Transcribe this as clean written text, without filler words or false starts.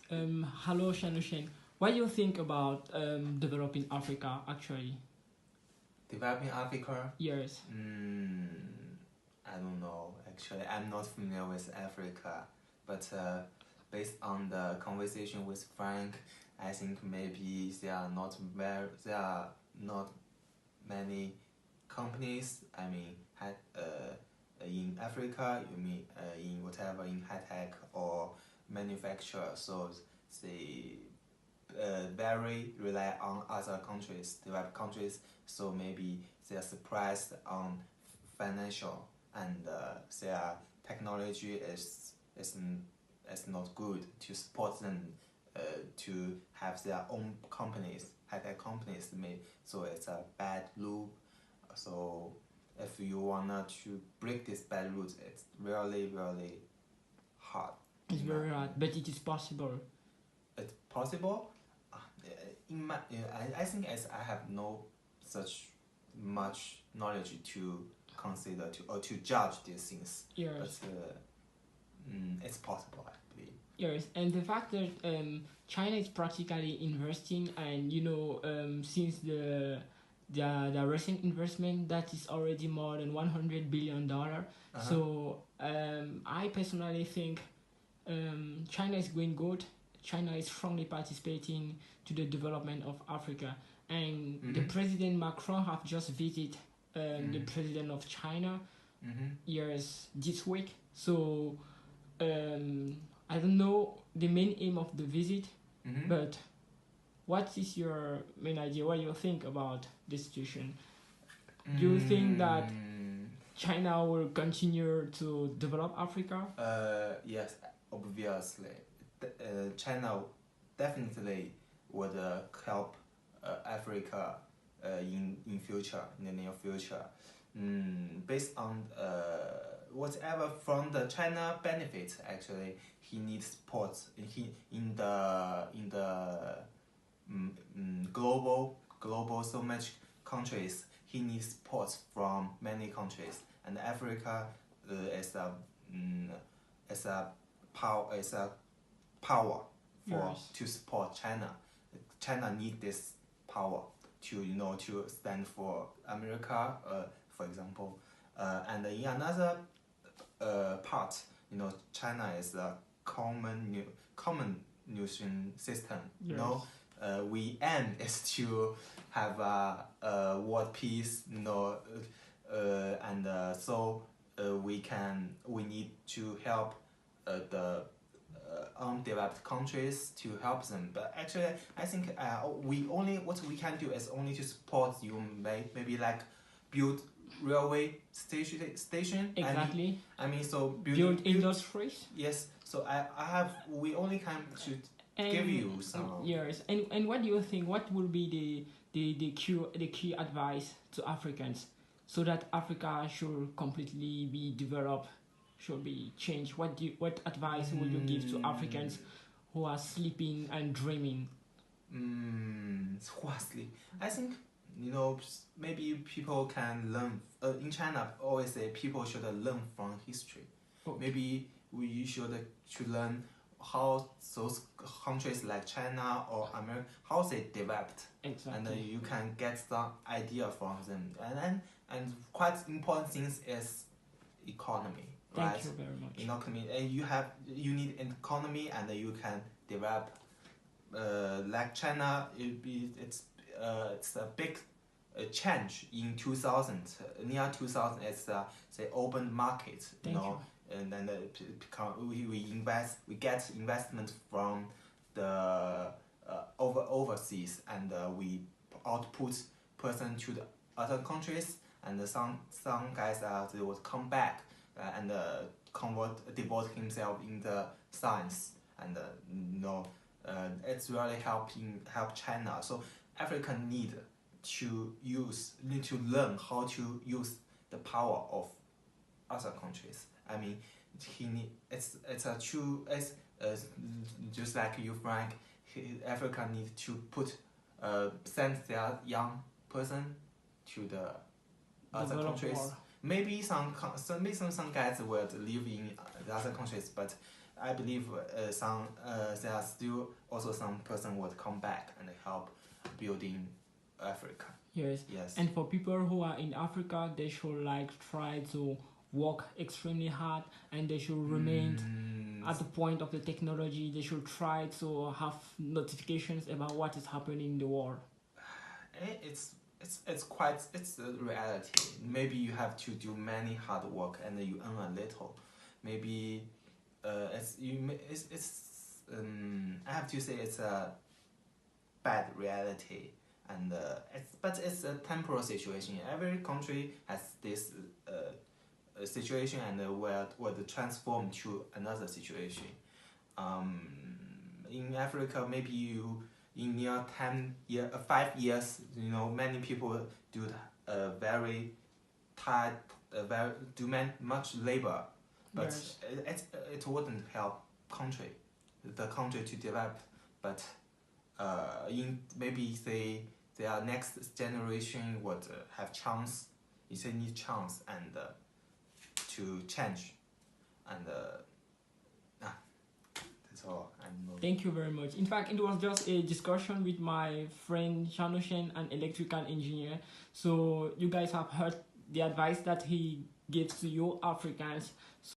Hello, Janoschen. What do you think about developing Africa, actually? Developing Africa? Yes. I don't know. Actually, I'm not familiar with Africa, but based on the conversation with Frank, I think maybe there are not many companies. I mean, in Africa, you mean in whatever in high tech or manufacture. So they very rely on other countries, developed countries. So maybe they are surprised on financial and their technology is not good to support them to have their own companies, high tech companies. So it's a bad loop. So if you wanna to break this bad loop, it's really hard. It's very hard, but it is possible. It's possible. I think as I have no such much knowledge to consider to judge these things. Yes. But it's possible, I believe. Yes, and the fact that China is practically investing, and since the recent investment that is already more than $100 billion. So I personally think China is going good. China is strongly participating to the development of Africa, and the President Macron have just visited the President of China yes this week. So I don't know the main aim of the visit, but what is your main idea? What do you think about the situation? Do you think that China will continue to develop Africa? Yes, obviously. China definitely would help Africa in future, in the near future. Based on whatever from the China benefits, actually, he needs support. He in the global so much countries. He needs support from many countries, and Africa is a power for to support China. China need this power to stand for America, for example, and in another part, China is a common nation system. Yes. We aim is to have a world peace. And so we need to help the undeveloped countries to help them. But actually, I think what we can do is only to support you. Maybe like build railway station. Exactly. I mean so build industries. Yes. So we only can should give you some. Yes. And what do you think? What will be the key advice to Africans so that Africa should completely be developed? Should be changed. What advice would you give to Africans who are sleeping and dreaming? Who are sleeping? I think maybe people can learn. In China, always say people should learn from history. Okay. Maybe we should learn how those countries like China or America, how they developed. Exactly. And you can get some idea from them. And quite important things is economy. Thank right? you very much. In economy, and you need an economy, and you can develop. Like China, it's a big change in 2000. Near 2000, it's the open market. Thank you. And then we get investment from the overseas, and we output person to the other countries, and some guys they would come back and devote himself in the science, and it's really help China. So Africa need to learn how to use the power of other countries. I mean, it's just like you, Frank. Africa need to send their young person to the other countries. Maybe some guys will live in the other countries, but I believe there are still also some person would come back and help building Africa. Yes. Yes. And for people who are in Africa, they should like try to work extremely hard, and they should remain at the point of the technology. They should try to have notifications about what is happening in the world. It's a reality. Maybe you have to do many hard work and you earn a little. Maybe I have to say it's a bad reality, and it's a temporal situation. Every country has this situation, and will transform to another situation. In Africa, maybe you in your 5 years, many people do very tired, much labor, but Yes. it wouldn't help the country to develop. But in maybe say their next generation would have chance, need chance and to change, and that's all. Thank you very much. In fact, it was just a discussion with my friend Janoschen, an electrical engineer. So you guys have heard the advice that he gives to you Africans.